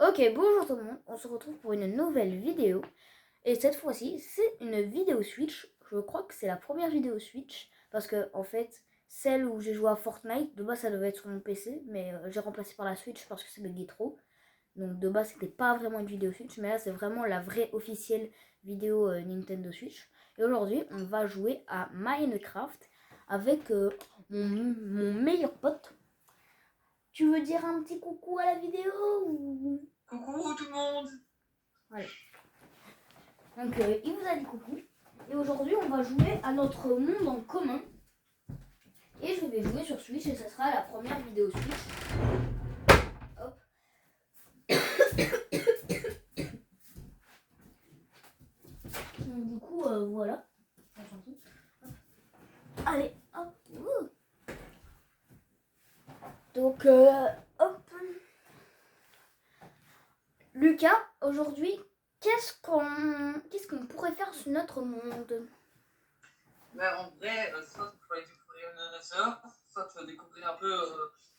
Ok, bonjour tout le monde, on se retrouve pour une nouvelle vidéo. Et cette fois-ci, c'est une vidéo Switch. Je crois que c'est la première vidéo Switch. Parce que, en fait, celle où j'ai joué à Fortnite, de base ça devait être sur mon PC. Mais j'ai remplacé par la Switch parce que ça buguait trop. Donc de base, c'était pas vraiment une vidéo Switch. Mais là, c'est vraiment la vraie officielle vidéo Nintendo Switch. Et aujourd'hui, on va jouer à Minecraft avec mon meilleur pote. Tu veux dire un petit coucou à la vidéo ou... Coucou tout le monde. Voilà. Donc il vous a dit coucou. Et aujourd'hui on va jouer à notre monde en commun. Et je vais jouer sur Switch et ce sera la première vidéo Switch. Hop. Donc du coup voilà. Allez, hop. Donc hop. Lucas, aujourd'hui, qu'est-ce qu'on pourrait faire sur notre monde? En vrai, soit tu vas découvrir une Nether, soit tu vas découvrir un peu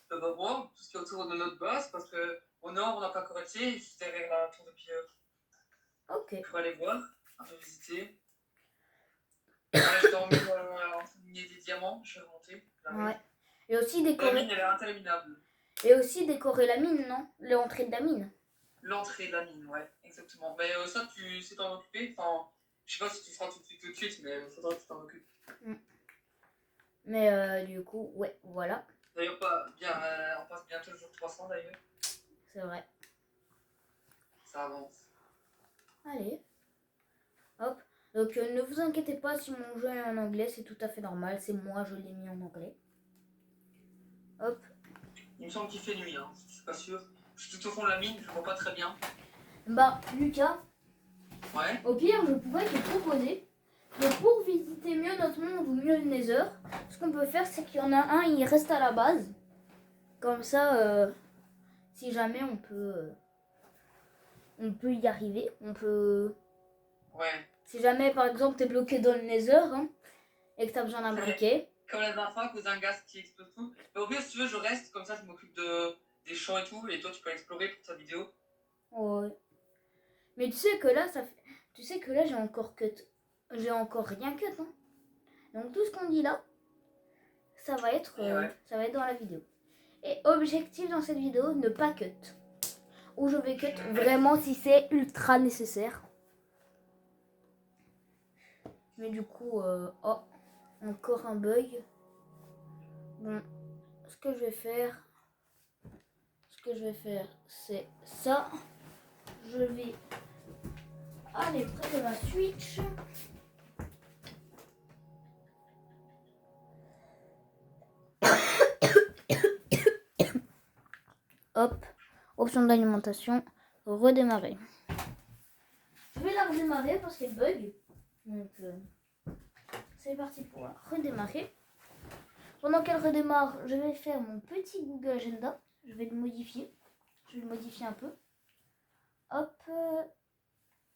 le Bas-World, tout ce qui est autour de notre base, parce qu'au nord, on n'a pas encore été, juste derrière la tour de pierre. Ok. Je peux aller voir, un peu visiter. Là, je dormais en train de miner des diamants, je vais remonter. Ouais. Et aussi La décorer. mine, elle est interminable. Et aussi décorer la mine, non? L'entrée de la mine. L'entrée de la mine, ouais, exactement. Mais ça, tu sais t'en occuper. Enfin, je sais pas si tu feras tout de suite, mais il faudra que tu t'en occupes. Mais du coup, ouais, voilà. D'ailleurs, on passe bientôt le jour 300 d'ailleurs. C'est vrai. Ça avance. Allez. Hop. Donc ne vous inquiétez pas si mon jeu est en anglais, c'est tout à fait normal. C'est moi, je l'ai mis en anglais. Hop. Il me semble qu'il fait nuit, hein. Je suis pas sûr. Je suis tout au fond de la mine, je vois pas très bien. Bah, Lucas, Ouais. au pire, je pourrais te proposer que pour visiter mieux notre monde ou mieux le Nether, ce qu'on peut faire, c'est qu'il y en a un, il reste à la base. Comme ça, si jamais on peut y arriver, on peut... Ouais. Si jamais, par exemple, t'es bloqué dans le Nether, hein, et que t'as besoin d'un briquet. Comme la dernière fois, à cause d'un gaz qui explose tout. Mais au pire, si tu veux, je reste, comme ça, je m'occupe des champs et tout, et toi, tu peux explorer pour ta vidéo. Ouais. Mais tu sais que là, tu sais que là, j'ai encore rien cut, hein. Donc tout ce qu'on dit là, ça va être dans la vidéo. Et objectif dans cette vidéo, ne pas cut. Ou je vais cut vraiment si c'est ultra nécessaire. Mais du coup, oh, encore un bug. Bon, ce que je vais faire, c'est ça. Je vais aller près de la Switch. Hop, option d'alimentation, redémarrer. Je vais la redémarrer parce qu'elle bug. Donc, c'est parti pour la redémarrer. Pendant qu'elle redémarre, je vais faire mon petit Google Agenda. Je vais le modifier. Je vais le modifier un peu. Hop,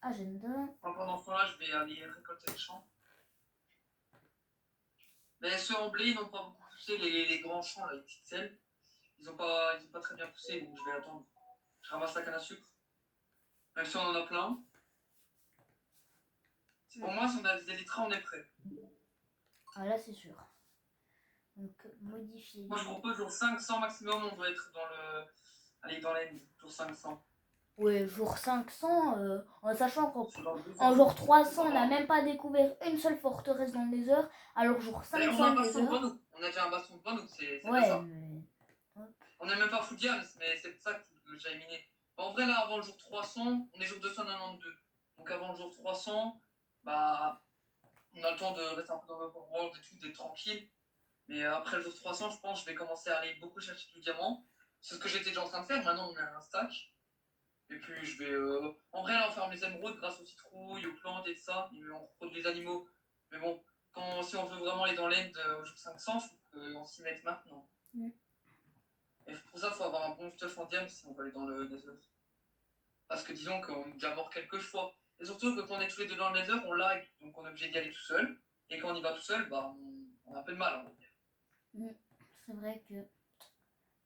agenda. Pendant ce temps-là, je vais aller récolter les champs. Mais ceux en blé, ils n'ont pas beaucoup poussé, les grands champs, là, les petites selles. Ils ont pas très bien poussé, donc je vais attendre. Je ramasse la canne à sucre. Même si on en a plein. Pour moi, si on a des élytras, on est prêt. Ah là, c'est sûr. Donc, modifier. Moi, je propose jour 500 maximum, on doit être dans l'end, jour 500. Ouais, jour 500, en sachant qu'en jour 300, on n'a même pas découvert une seule forteresse dans le Nether. Alors, jour 500, on a un baston devant nous. On a déjà un baston devant nous, c'est ouais, ça. Mais... On n'a même pas full diams, mais c'est pour ça que j'ai miné. En vrai, là, avant le jour 300, on est jour 292. Donc, avant le jour 300, bah, on a le temps de rester un peu dans l'overworld et tout, d'être tranquille. Mais après le jour 300, je pense que je vais commencer à aller beaucoup chercher du diamant. C'est ce que j'étais déjà en train de faire. Maintenant, on a un stack. Et puis, je vais. En vrai, là, on ferme les émeraudes grâce aux citrouilles, aux plantes et tout ça. Et on reproduit les animaux. Mais bon, si on veut vraiment aller dans l'end au jour 500, il faut qu'on s'y mette maintenant. Et pour ça, il faut avoir un bon stuff en diam si on veut aller dans le nether. Parce que disons qu'on est déjà mort quelques fois. Et surtout que quand on est tous les deux dans le nether, on lag. Donc on est obligé d'y aller tout seul. Et quand on y va tout seul, bah, on a un peu de mal, on va dire. C'est vrai que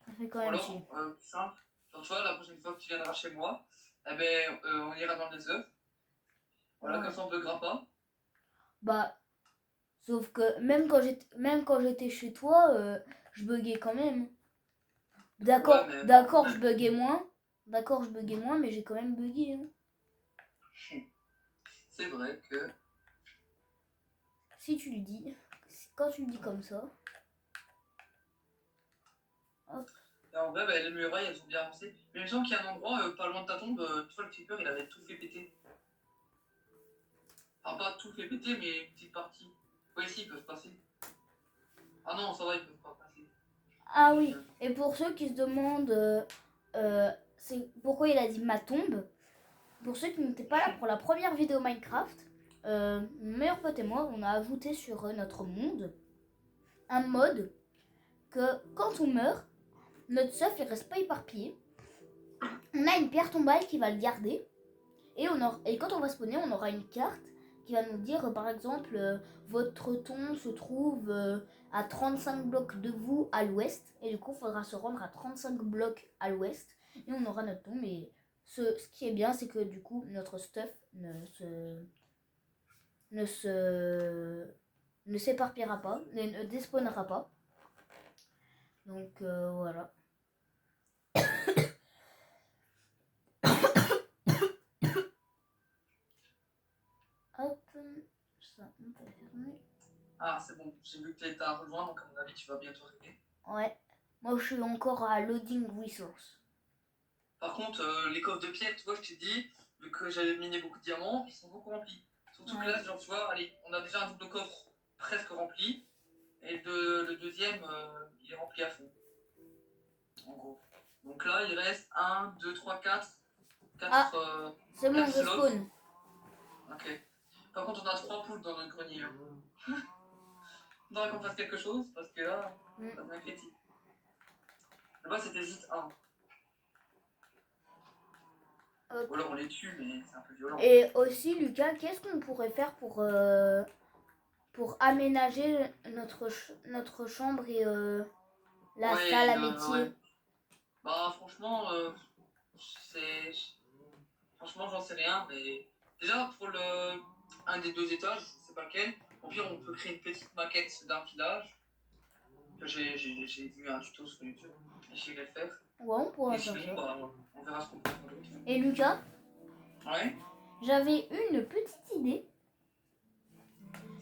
ça fait quand même chier. Simple. Genre, tu vois, la prochaine fois que tu viendras chez moi, eh ben, on ira dans les œufs. Voilà, Ouais. comme ça on buggera pas. Bah, sauf que même quand j'étais chez toi, je buguais quand même. Ouais, mais bon, D'accord, je buguais moins. D'accord, je buguais moins, mais j'ai quand même bugué. Hein. c'est vrai que. Si tu le dis, quand tu le dis comme ça. Hop. Et en vrai, bah, les murailles, elles ont bien avancé. Mais il me semble qu'il y a un endroit, pas loin de ta tombe, tu vois, le creeper, il avait tout fait péter. Enfin, pas tout fait péter, mais une petite partie. Ouais, si, ils peuvent passer. Ah non, ça va, ils peuvent pas passer. Ah oui, et pour ceux qui se demandent c'est pourquoi il a dit ma tombe, pour ceux qui n'étaient pas là pour la première vidéo Minecraft, mon meilleur pote et moi, on a ajouté sur notre monde un mode que quand on meurt, notre stuff il reste pas éparpillé. On a une pierre tombale qui va le garder et quand on va spawner, on aura une carte qui va nous dire par exemple votre tombe se trouve à 35 blocs de vous à l'ouest et du coup il faudra se rendre à 35 blocs à l'ouest et on aura notre tombe et ce qui est bien c'est que du coup notre stuff ne s'éparpillera pas, ne despawnera pas. Donc voilà. Hop, ça on peut fermer. Ah, c'est bon, j'ai vu que tu étais à rejoindre, donc à mon avis, tu vas bientôt arriver. Ouais, moi je suis encore à loading resource. Par contre, les coffres de pierre, tu vois, je t'ai dit, vu que j'avais miné beaucoup de diamants, ils sont beaucoup remplis. Surtout que là, genre, tu vois, allez, on a déjà un double coffre presque rempli, et le deuxième, il est rempli à fond. En gros. Donc là, il reste 1, 2, 3, 4. 4 Ah, c'est bon, je slots. spawn. Ok. Par contre, on a 3 poules dans notre grenier. Il faudra qu'on fasse quelque chose, parce que là, ça devient critique. Là-bas, c'était juste 1. Ou alors on les tue, mais c'est un peu violent. Et aussi, Lucas, qu'est-ce qu'on pourrait faire pour aménager notre chambre et la Ouais, salle à métier ouais. Bah, franchement, c'est. Franchement, j'en sais rien, mais. Déjà, pour un des 2 étages, je sais pas lequel, au pire, on peut créer une petite maquette d'un village. J'ai vu un tuto sur YouTube, et je sais le faire. Ouais, on pourrait Et faire sinon, ça. bah, on verra ce qu'on peut faire d'autre. Et Lucas, Ouais, j'avais une petite idée.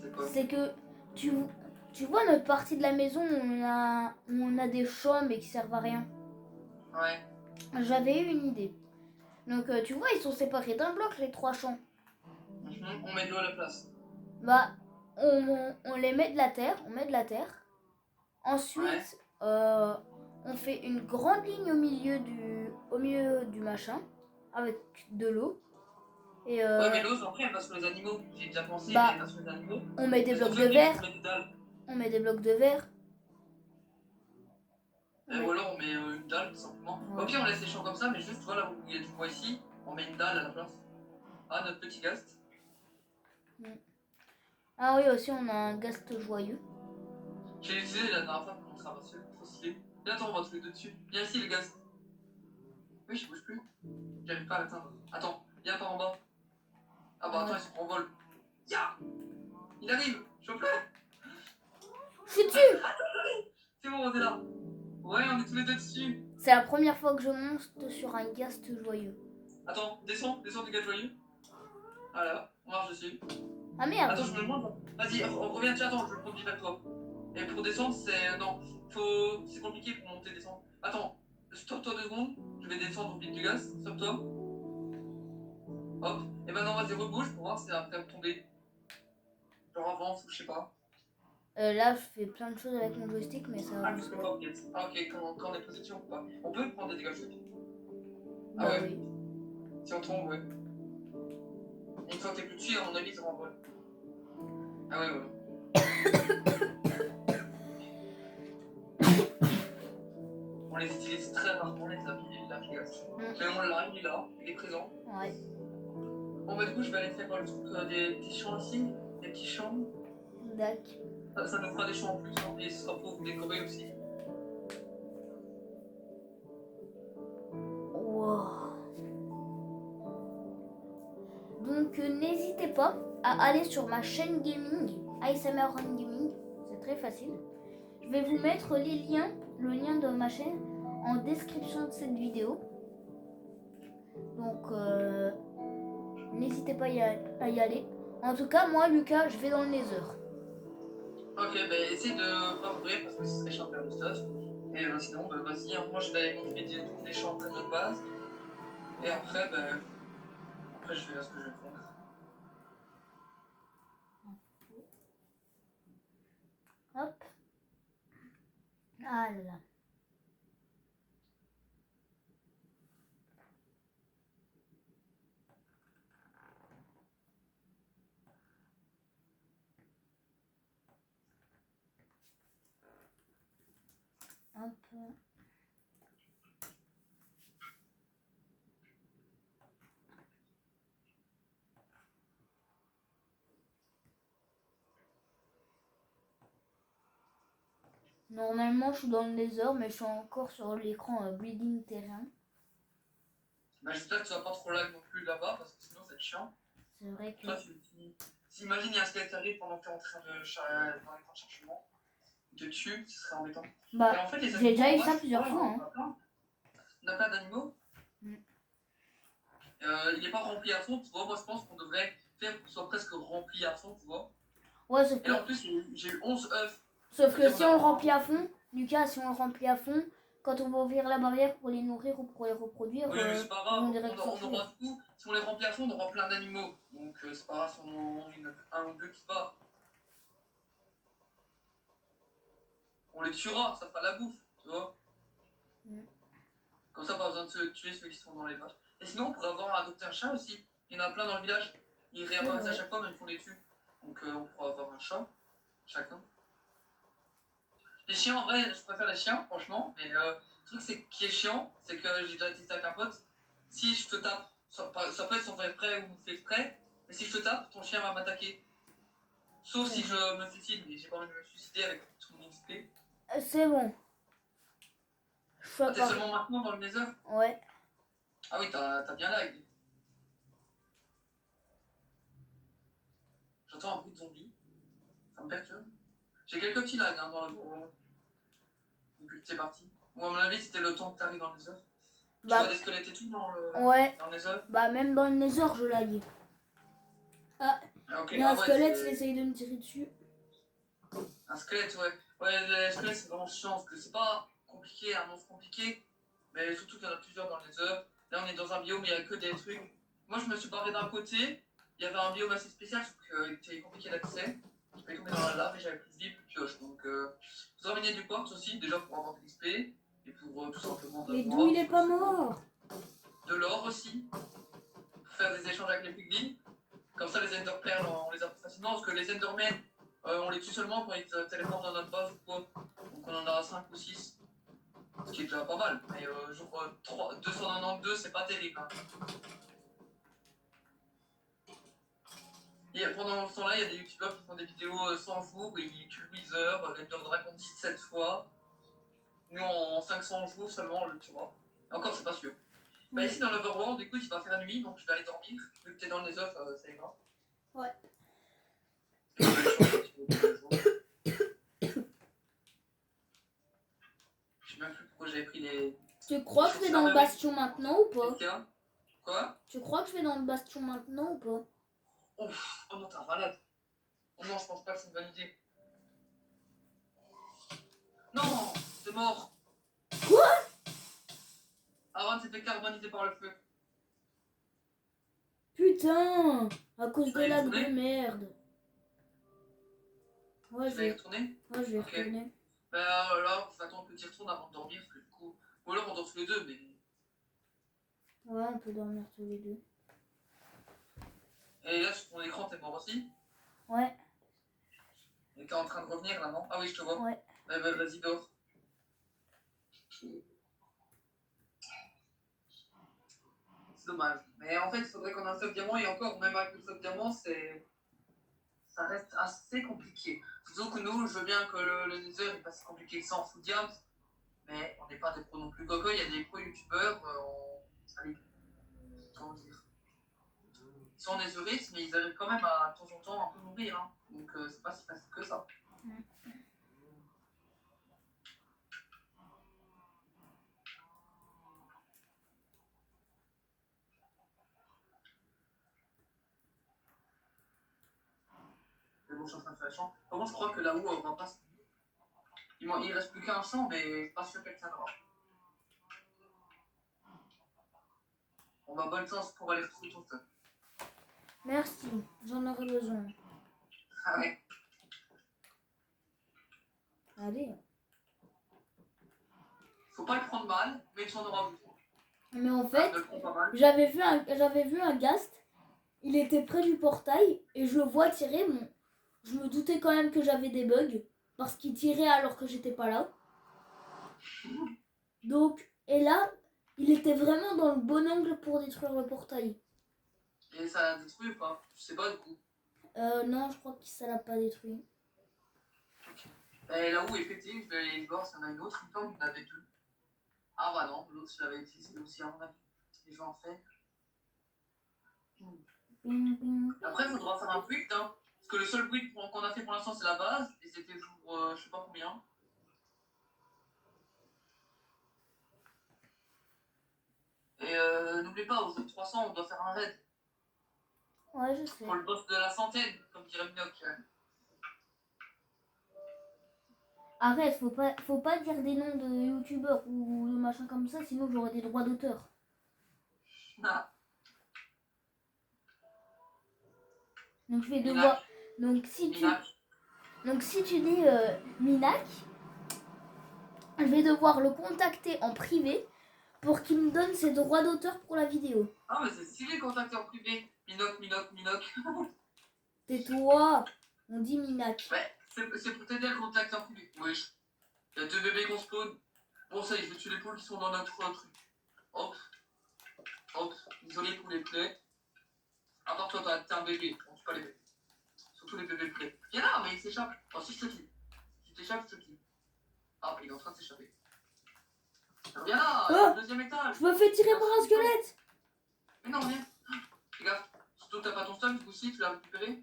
c'est quoi? C'est que tu vois notre partie de la maison où on a des chambres mais qui servent à rien. Ouais. J'avais eu une idée. Donc tu vois, ils sont séparés d'un bloc les 3 champs. On met de l'eau à la place. Bah, on les met de la terre, on met de la terre. Ensuite, on fait une grande ligne au milieu du machin avec de l'eau. Et Ouais, mais l'eau, après, elle va sur les animaux. J'ai déjà pensé, bah, mais elle va sur les animaux. on met des Qu'est-ce qu'on blocs fait de au pire? verre. On met des dalles. On met des blocs de verre. Ou alors on met une dalle, tout simplement. Ouais. Au pire, on laisse les champs comme ça, mais juste, tu vois, là où il y a du bois ici, on met une dalle à la place. Ah, notre petit gast. Ah oui, aussi on a un gast joyeux. J'ai utilisé la dernière fois pour montrer à Mathieu. Trop stylé. Viens, attends, on va tous les deux dessus. Viens ici, le gast. Oui, je bouge plus. J'arrive pas à l'atteindre. Attends, viens par en bas. Ah bah attends, il se prend en vol. Ya! Il arrive! Chope-le! Je suis dessus. C'est bon, on est là. Ouais, on est tous les deux dessus. C'est la première fois que je monte sur un gast joyeux. Attends, descends du gars joyeux. Voilà, on marche dessus. Ah merde. Attends, je me demande. Vas-y, reviens, tiens, attends, je le conduis vers toi. Et pour descendre, c'est. Non, c'est compliqué pour monter et descendre. Attends, stop-toi 2 secondes. Je vais descendre au pic du gaz. Stop-toi. Hop. Et maintenant, vas-y, rebouge pour voir si ça va tomber. Genre avance ou je sais pas. Là, je fais plein de choses avec mon joystick, mais ça Ah, avance tu peux pas. pas, ok. Ah, ok, quand on est position ou pas. On peut prendre des dégâts chutes. Bah Ah ouais. oui. Si on tombe, ouais. Et une fois que t'es plus dessus, à mon avis, ça renvole. Ah ouais, ouais. On les utilise très rarement, les applications. Mais on l'a, il est là, il est présent. Ouais. Bon, bah, du coup, je vais aller faire le truc des petits champs ici, des petits champs. D'accord. Ça nous fera des champs en plus, hein, et ce sera pour vous décorer aussi. Donc n'hésitez pas à aller sur ma chaîne gaming, ASMR Run Gaming, c'est très facile. Je vais vous mettre les liens, le lien de ma chaîne en description de cette vidéo. Donc n'hésitez pas à y aller. En tout cas, moi Lucas, je vais dans le Nether. Ok, bah essaye de pas mourir parce que ce serait chiant de faire du stuff. Et sinon, bah vas-y, hein, moi je vais aller m'occuper de des champs de notre base. Et après, bah, après je verrai ce que je vais faire. Hop. Ah là là. Hop. Normalement, je suis dans le Nether, mais je suis encore sur l'écran Building Terrain. Bah j'espère que tu vas pas trop lag non plus là-bas parce que sinon c'est chiant. C'est vrai que... Toi, si imagine il y a un squelette qui arrive pendant que tu es en train de dans l'écran de chargement, il te tue, ce serait embêtant. Bah, et en fait, les j'ai déjà eu animaux, ça plusieurs fois. Hein. On a plein d'animaux. Mm. Il n'est pas rempli à fond, tu vois. Moi, je pense qu'on devrait faire qu'il soit presque rempli à fond, tu vois. Ouais, sauf Et là, en plus, j'ai eu 11 œufs. Sauf que si on le remplit à fond, Lucas, si on le remplit à fond, quand on va ouvrir la barrière pour les nourrir ou pour les reproduire, Oui, mais c'est pas grave. on dirait que On aura tout. Si on les remplit à fond, on aura plein d'animaux. Donc, c'est pas grave si on en a un ou deux qui se battent. On les tuera, ça fera la bouffe, tu vois. Mm. Comme ça, pas besoin de se tuer ceux qui sont dans les vaches. Et sinon, on pourrait avoir adopté un chat aussi. Il y en a plein dans le village. Ils réapparaissent à chaque fois, même qu'on les tue. Donc, on pourra avoir un chat, chacun. Les chiens, en vrai, je préfère les chiens, franchement. Mais le truc qui est chiant, c'est que j'ai déjà testé avec un pote. Si je te tape, ça peut être sans faire exprès ou fait exprès, mais si je te tape, ton chien va m'attaquer. Sauf si je me suicide, mais j'ai pas envie de me suicider avec tout mon XP. C'est bon. Ah, t'es seulement maintenant dans le Nether? Ouais. Ah oui, t'as bien lag. J'entends un bruit de zombie. Ça me perturbe. J'ai quelques petits lags hein, dans le gros. Depuis que t'es parti. Ou à mon avis, c'était le temps que t'arrives dans le Nether. Tu vois des squelettes et tout dans le Nether? Bah, même dans le Nether, je lag. Ah, okay. il y a un squelette, il essaye de me tirer dessus. Un squelette, ouais. Ouais, les squelettes, c'est vraiment chiant parce que c'est pas compliqué, un monstre compliqué. Mais surtout qu'il y en a plusieurs dans le Nether. Là, on est dans un biome où il n'y a que des trucs. Moi, je me suis barré d'un côté. Il y avait un biome assez spécial, sauf qu'il était compliqué d'accès. Je vais tomber dans la lave et j'avais plus de vie, plus de pioche. Donc, vous ramenez du quartz aussi, déjà pour avoir de l'XP. Et pour tout simplement Mais d'où il est pas mort? De l'or aussi. Pour faire des échanges avec les piglins. Comme ça, les enderpearls, on les a plus facilement. Parce que les endermen, on les tue seulement quand ils se téléportent dans notre base ou quoi. Donc, on en a 5 ou 6. Ce qui est déjà pas mal. Mais genre 292, c'est pas terrible. Hein. Et pendant ce temps-là, il y a des youtubeurs qui font des vidéos 100 jours où ils tuent Wither, l'Ender Dragon 17 fois. Nous, en 500 jours seulement, on le tuera. Et encore, c'est pas sûr. Bah, ici, dans l'Overworld, écoute, il va faire nuit, donc je vais aller dormir. Vu que t'es dans les œufs, ça ira. Ouais. Je sais même plus pourquoi j'avais pris les. Tu crois que je vais dans le bastion maintenant ou pas? Quoi? Tu crois que je vais dans le bastion maintenant ou pas? Ouf, oh non, t'es un malade. Oh non, je pense pas que c'est une bonne idée. Non, c'est mort. Quoi? Aaron s'est fait carboniser par le feu. Putain, à cause de la de merde. Ouais, je vais y retourner. Ouais, je vais retourner. Bah là, faut attendre que tu y retournes avant de dormir, parce que du coup. Ou alors on dort tous les deux, mais. Ouais, on peut dormir tous les deux. Et là, sur ton écran, t'es mort aussi? Ouais. Et t'es en train de revenir là, non? Ah oui, je te vois. Ouais. Bah, vas-y, dors. C'est dommage. Mais en fait, il faudrait qu'on ait un soft diamant, et encore, même avec le soft diamant, ça reste assez compliqué. Surtout que nous, je veux bien que le Nether n'est pas si compliqué que ça en full diams, mais on n'est pas des pros non plus. Quoique, il y a des pros youtubeurs, allez, comment dire, ils sans Nézurite, mais ils arrivent quand même à de temps en temps un peu mourir. Hein. Donc c'est pas si facile que ça. Mais bon, je suis en train de faire le champ. Par contre, je crois que là-haut, on va pas. Il reste plus qu'un champ, mais je suis pas sûr qu'elle tiendra. On va bonne chance pour aller trouver ton stuff. Merci, j'en aurais besoin. Ah ouais. Allez. Faut pas le prendre mal, mais tu en auras besoin. Mais en fait, Ne le prends pas mal. j'avais vu un ghast. Il était près du portail et je le vois tirer. Je me doutais quand même que j'avais des bugs parce qu'il tirait alors que j'étais pas là. Donc, et là, il était vraiment dans le bon angle pour détruire le portail. Et ça a détruit ou pas? Je sais pas du coup. Non, je crois que ça l'a pas détruit. Et là-haut, effectivement, je vais aller voir s'il y en a une autre. Il me semble qu'il y en avait deux. Ah bah non, l'autre, je l'avais utilisé aussi à mon avis. Et je vais en faire. Après, il faudra faire un build, hein. Parce que le seul build qu'on a fait pour l'instant, c'est la base. Et c'était jour, je sais pas combien. Et n'oublie pas, au jour 300, on doit faire un raid. Ouais, je sais. Pour le boss de la centaine, comme dirait Minoc. Arrête, faut pas dire des noms de youtubeurs ou de machin comme ça, sinon j'aurai des droits d'auteur. Ah. Donc je vais Minac. devoir. Donc si tu dis Minac, je vais devoir le contacter en privé pour qu'il me donne ses droits d'auteur pour la vidéo. Ah mais c'est stylé contacter en privé. Minoc. Tais-toi, on dit Minac. Ouais, c'est pour t'aider à le contacter en privé. Oui. Il y a deux bébés qu'on spawn. Bon ça y est, je vais tuer les poules qui sont dans notre truc. Hop. Isolé pour les plaies. Attends, toi, t'es un bébé. On tue pas les bébés. Surtout les bébés plaies. Viens là, mais il s'échappe. Oh, si je te tue. Si tu t'échappes, je te tue. Ah, il est en train de s'échapper. Viens là, Oh, deuxième étage. je me fais tirer par un squelette. Mais non, viens. Fais gaffe. Surtout que t'as pas ton stun, du coup, si tu l'as récupéré.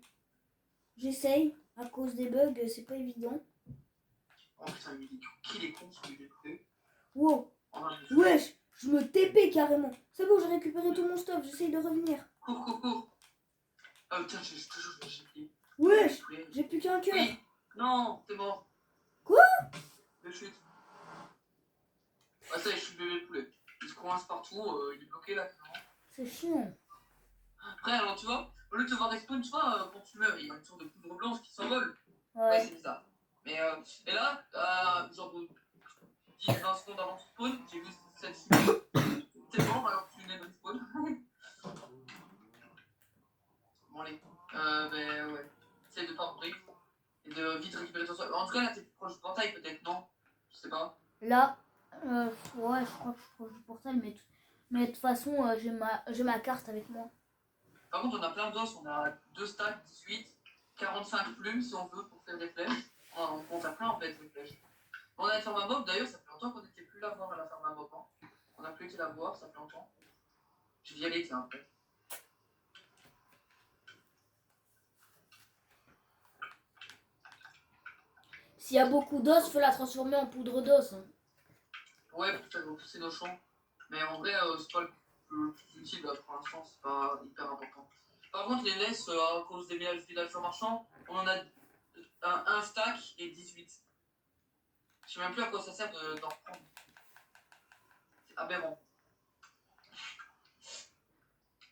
J'essaye, à cause des bugs, c'est pas évident. Oh putain, qu'il est con ce bébé plaies. Wow. Oh, non, Wesh, je me TP carrément. C'est bon, j'ai récupéré tout mon stuff, j'essaye de revenir. Cours. Ah putain, je te jure, j'ai pris. Wesh, j'ai plus qu'un cœur. Oui. Non, t'es mort. Quoi? Je chute. Ah ça y est, je suis le bébé poulet. Il se coince partout, il est bloqué là. C'est chiant. Après, alors tu vois, au lieu de te voir respawn, tu vois, quand tu meurs, il y a une sorte de poudre blanche qui s'envole. Ouais, c'est bizarre. Mais et là, genre 10-20 secondes avant de spawn, j'ai vu cette fumée. T'es mort alors que tu venais de respawn. Bon allez, ben ouais. Essaye de pas mourir et de vite récupérer ton sol. En tout cas là t'es plus proche du portail peut-être, non? Je sais pas. Là, ouais, je crois que je suis proche du portail, mais de toute façon, j'ai ma carte avec moi. Par contre on a plein d'os, on a 2 stacks, 18, 45 plumes si on veut pour faire des flèches. On compte à plein en fait des flèches. On a la ferme à mob d'ailleurs, ça fait longtemps qu'on n'était plus là voir à la ferme à mob. Hein. On n'a plus été la voir, ça fait longtemps. Je vais y aller tiens après. S'il y a beaucoup d'os, faut la transformer en poudre d'os. Hein. Ouais, pour faire pousser nos champs. Mais en vrai, c'est pas le plus utile là, pour l'instant, c'est pas hyper important. Par contre, les laisses, à cause des villages marchands, on en a un stack et 18. Je sais même plus à quoi ça sert d'en reprendre. C'est aberrant.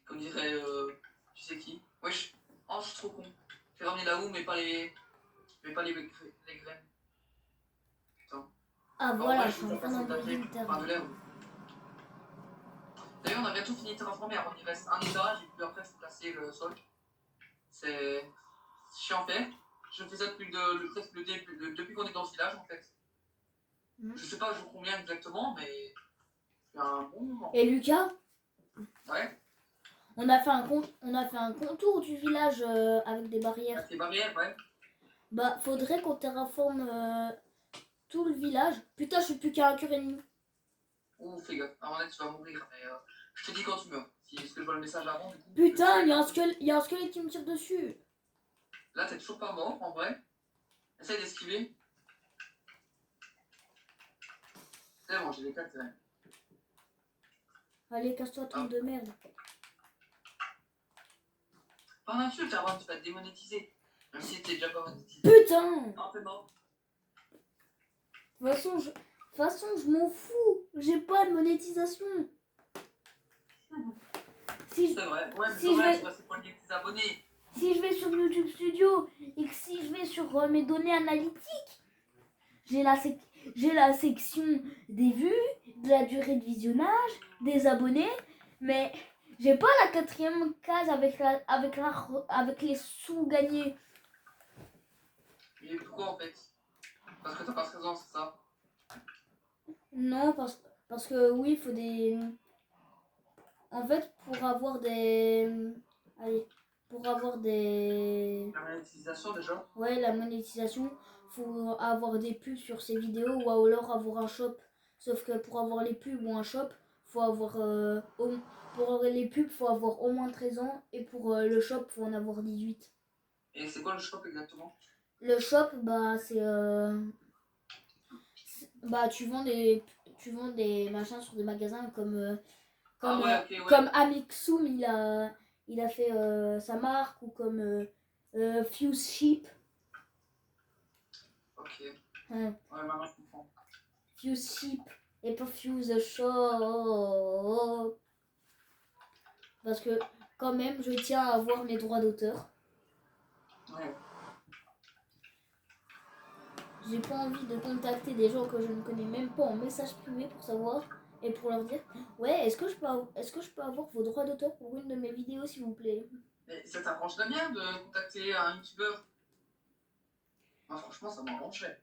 Comme dirait, tu sais qui. Wesh, oh, je suis trop con. J'ai ramené la houe, mais pas les graines. Putain. Ah Bon, voilà, ouais, je suis en train d'envoyer une terre. Enfin, de l'herbe. D'ailleurs, on a bientôt fini de terraformer. Alors, il reste un étage et puis après, il faut placer le sol. C'est chiant fait. Je fais ça presque le début, depuis qu'on est dans ce village en fait. Je sais pas jour combien exactement, mais c'est un bon moment. Et Lucas? Ouais. On a fait un contour du village avec des barrières. Avec les barrières, ouais. Bah, faudrait qu'on terraforme tout le village. Putain, je suis plus qu'à un cœur et demi. Ouh, fais gaffe. À mon avis, tu vas mourir, mais je te dis quand tu meurs. est-ce que je vois le message avant du coup? Putain, il y a un squelette qui me tire dessus. Là, t'es toujours pas mort en vrai. Essaye d'esquiver. C'est bon, j'ai les 4 terrains. Allez, casse-toi, trompe de merde. Pas d'insulte, avant tu vas te démonétiser. Même si t'es déjà pas monétisé. Putain! Non, t'es mort. De toute façon, je m'en fous. J'ai pas de monétisation. Si je, C'est vrai, ouais, mais si quand je même, vais- c'est passé pour tes abonnés. si je vais sur YouTube Studio et que si je vais sur mes données analytiques, j'ai la section des vues, de la durée de visionnage, des abonnés, mais j'ai pas la 4e case avec les sous gagnés. Et pourquoi en fait? Parce que t'as pas 13 ans, c'est ça? Non, parce que oui, il faut des... En fait, pour avoir des... Allez, pour avoir des... La monétisation déjà? Ouais, la monétisation, faut avoir des pubs sur ses vidéos ou alors avoir un shop. Sauf que pour avoir les pubs ou un shop, faut avoir... pour avoir les pubs, faut avoir au moins 13 ans et pour le shop, faut en avoir 18. Et c'est quoi le shop exactement? Le shop, bah, bah, tu vends des machins sur des magasins comme... Ah ouais, ok, ouais. Comme Amixum, il a fait sa marque, ou comme Fuse Sheep. Ok. Ouais, Ouais, maintenant je comprends. Fuse Sheep et pas Fuse Shop. Parce que quand même, je tiens à avoir mes droits d'auteur. Ouais. J'ai pas envie de contacter des gens que je ne connais même pas en message privé pour savoir et pour leur dire ouais, est-ce que je peux avoir vos droits d'auteur pour une de mes vidéos, s'il vous plaît? Mais ça t'arrangerait bien de contacter un youtubeur? Moi, franchement, ça m'arrangerait.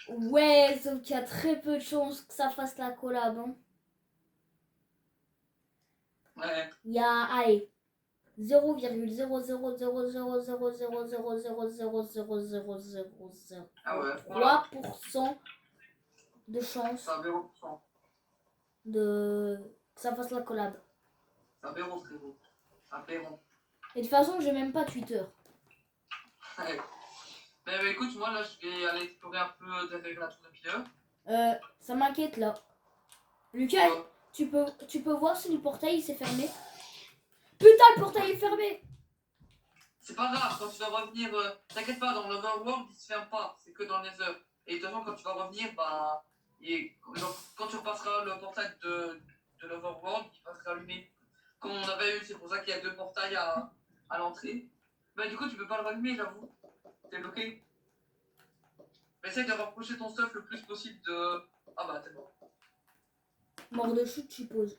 Ouais, sauf qu'il y a très peu de chances que ça fasse la collab, hein. Ouais. Il y a, allez, 0,000000000000003% Ah ouais, voilà. de chance C'est un béro, frérot. de que ça fasse la collab. C'est un béro, frérot. Un béron. Et de toute façon, j'ai même pas Twitter. Ouais. Mais écoute, moi là, je vais aller explorer un peu derrière la tour de Pilleur. Ça m'inquiète là. Lucas, Ouais. tu peux voir si le portail s'est fermé. Putain, le portail est fermé. C'est pas grave, quand tu vas revenir, t'inquiète pas, dans l'Overworld, il se ferme pas, c'est que dans les heures. Et de toute façon, quand tu vas revenir, bah, quand tu repasseras le portail de l'Overworld, il va se rallumer. Comme on avait eu, c'est pour ça qu'il y a 2 portails à l'entrée. Bah, du coup, tu peux pas le rallumer, j'avoue. T'es bloqué. Mais essaye de rapprocher ton stuff le plus possible de. Ah bah, t'es mort. Mort de chute, je suppose.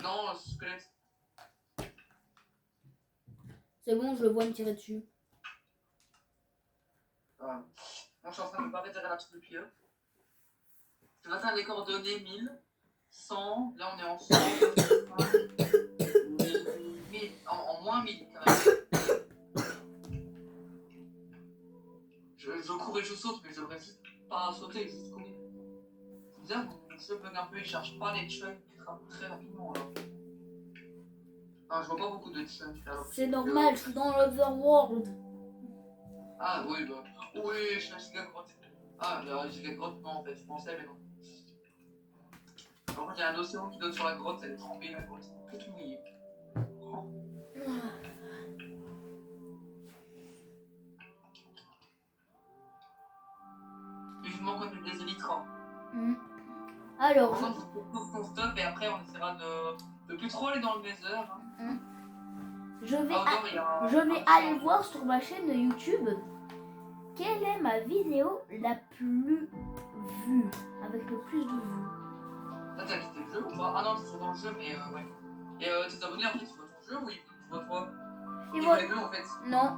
Non, squelette. C'est bon, je le vois me tirer dessus. Voilà. Moi, je suis en train de me barrer derrière la tour de Pilleur. Je vais atteindre les coordonnées 1000, 100, là on est en 100, 1000, en moins 1000 quand même. Je cours et je saute, mais je devrais juste pas sauter, juste courir. C'est bizarre, mon jeu bug un peu, il cherche pas les chunks très rapidement là. Enfin, je vois pas beaucoup de chunks. C'est normal, je suis dans l'Otherworld. Ah oui, bah. Oui, je suis un giga grotte. Ah, la giga grotte, non en fait, je pensais, mais non. Par contre, il y a un océan qui donne sur la grotte, elle est trempée, la grotte. Toute mouillée. Oh. Vivement qu'on ait des élytres. Alors, Par contre, faut qu'on stop et après on essaiera de plus trop aller dans le nether. Hein. je vais, Ah, non, il y a je vais aller voir sur ma chaîne de YouTube quelle est ma vidéo la plus vue, avec le plus de vues. Là, t'as quitté le jeu ou pas? Ah non, c'est dans le jeu, mais ouais. Et tes abonnés, en fait, ils voient ton jeu ou ils voient toi? Ils voient les deux, en fait. Non.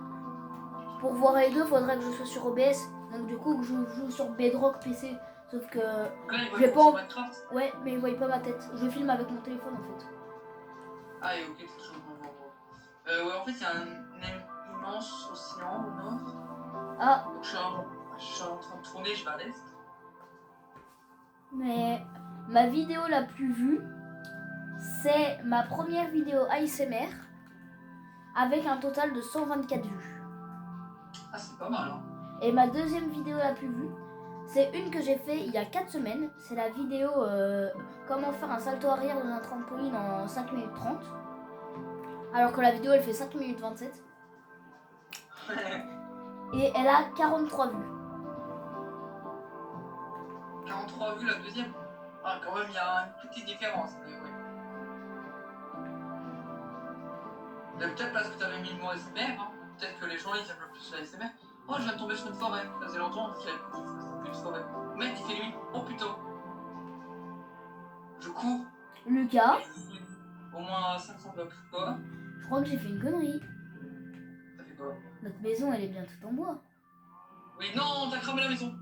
Pour voir les deux, faudrait que je sois sur OBS. Donc du coup, que je joue sur Bedrock PC. Sauf que... Donc là, ils voient j'ai pas pas... Minecraft. Ouais, mais ils voient pas ma tête. Je filme avec mon téléphone, en fait. Ah, et ok, c'est toujours bon. Ouais, en fait, il y a un immense océan au nord. Ah. Donc je suis en train de tourner, je vais à l'est. Mais ma vidéo la plus vue, C'est ma première vidéo ASMR avec un total de 124 vues. Ah, c'est pas mal, hein. Et ma deuxième vidéo la plus vue, c'est une que j'ai fait il y a 4 semaines. C'est la vidéo comment faire un salto arrière dans un trampoline en 5 minutes 30. Alors que la vidéo elle fait 5 minutes 27. Et elle a 43 vues. 43 vues la deuxième. Ah, quand même, il y a une petite différence. Mais oui. Mais peut-être parce que tu avais mis le mot ASMR, hein. Peut-être que les gens ils aiment le plus l'ASMR. Oh, je viens de tomber sur une forêt. Ça faisait longtemps que j'avais plus de forêt. Mec, il fait nuit. Oh putain. Je cours. Lucas, Au moins 500 blocs. Quoi? je crois que j'ai fait une connerie. T'as fait quoi? Notre maison elle est bien toute en bois. Oui, non, t'as cramé la maison.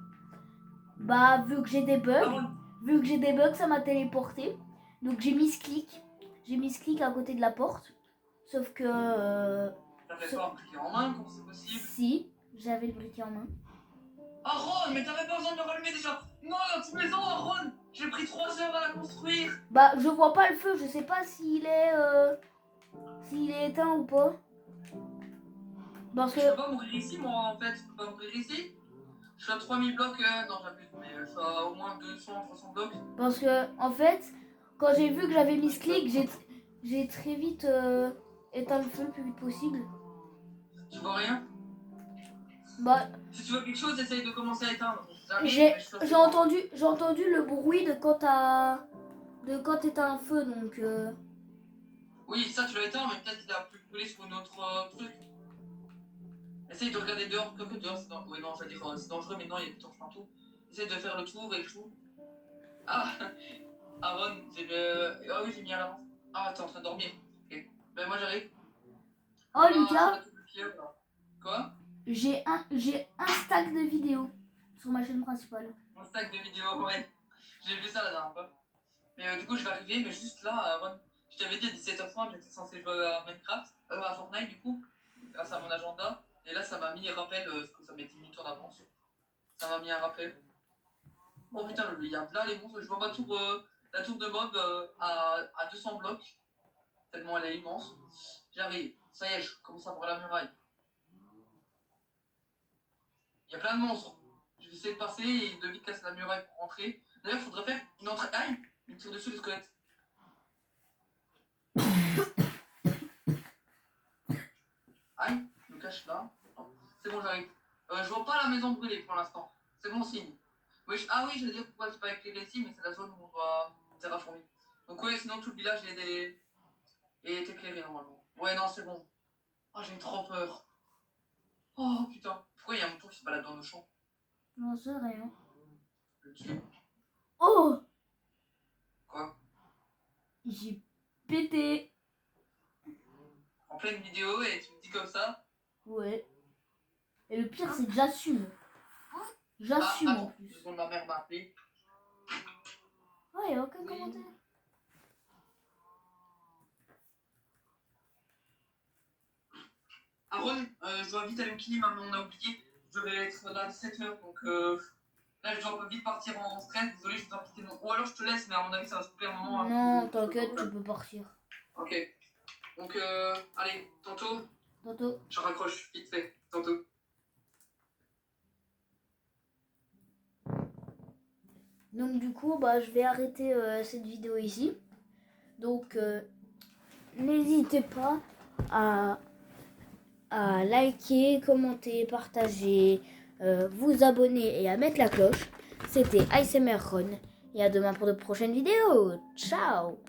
Bah vu que j'ai des Ah, bugs, ça m'a téléporté. Donc j'ai mis ce clic. J'ai mis ce clic à côté de la porte. Sauf que t'avais pas un briquet en main, comment c'est possible? si, j'avais le briquet en main. Ah, Ron, mais t'avais pas besoin de me rallumer déjà. Non, notre maison, Ron, j'ai pris 3 heures à la construire. Bah je vois pas le feu, je sais pas s'il est éteint ou pas. Parce que Je peux pas mourir ici, moi, en fait. Je peux pas mourir ici. Je suis à 3000 blocs, non, j'abuse, mais je suis à au moins 200, 300 blocs. Parce que, en fait, quand j'ai vu que j'avais mis ce clic, j'ai très vite éteint le feu le plus vite possible. Tu vois rien? Bah, Si tu vois quelque chose, essaye de commencer à éteindre. j'ai entendu le bruit de quand t'éteins un feu, donc... Oui, ça, tu l'as éteint, mais peut-être qu'il a pu brûler sur une autre truc. Essaye de regarder dehors, que dehors, c'est dangereux. Oui, non, je veux dire, c'est dangereux, mais non, il y a des torches partout. Essaye de faire le tour et tout. Ah, Aaron, ah oui, j'ai mis à l'avance. Ah, t'es en train de dormir. Ok. Ben, moi, j'arrive. Oh, Lucas, Quoi? j'ai un stack de vidéos sur ma chaîne principale. Un stack de vidéos, ouais. J'ai vu ça la dernière fois. Mais du coup, je vais arriver, mais juste là, Aaron, je t'avais dit à 17h30, j'étais censé jouer à Minecraft, à Fortnite, du coup, grâce à mon agenda. Et là, ça m'a mis un rappel, parce que ça met 10 minutes en avance. Ça m'a mis un rappel. Oh putain, il y a là les monstres. Je vois ma tour, la tour de mob à 200 blocs. Tellement elle est immense. J'arrive. Ça y est, je commence à voir la muraille. Il y a plein de monstres. Je vais essayer de passer et de vite casser la muraille pour rentrer. D'ailleurs, il faudrait faire une entrée. Aïe! Une tire dessus les squelettes. Aïe, je me cache là. C'est bon, j'arrive. Je vois pas la maison brûlée pour l'instant. C'est bon signe. Oui, ah oui, je veux dire pourquoi c'est pas éclairé ici, mais c'est la zone où on doit terraformer. Donc ouais, sinon tout le village est éclairé normalement. Ouais, non, c'est bon. Oh, j'ai trop peur. Oh putain. Pourquoi il y a un mouton qui se balade dans le champ? J'en sais rien. Le tuer. Oh! Quoi? J'ai pété. En pleine vidéo et tu me dis comme ça? Ouais. Et le pire, c'est que j'assume. J'assume en Attends, plus. ma mère m'a appelé. Ouais, y a aucun commentaire. Aaron, je dois vite aller au kiné, maman, on a oublié. Je vais être là à 17h, donc là je dois vite partir en stress. Désolé, je dois quitter mon. Ou alors je te laisse, mais à mon avis ça va se couper un moment. Non, t'inquiète, tu peux partir. Ok. Donc, allez, tantôt. Tantôt. Je raccroche vite fait, tantôt. Donc du coup, bah, je vais arrêter cette vidéo ici. Donc, n'hésitez pas à liker, commenter, partager, vous abonner et à mettre la cloche. C'était ASMR Ron. Et à demain pour de prochaines vidéos. Ciao!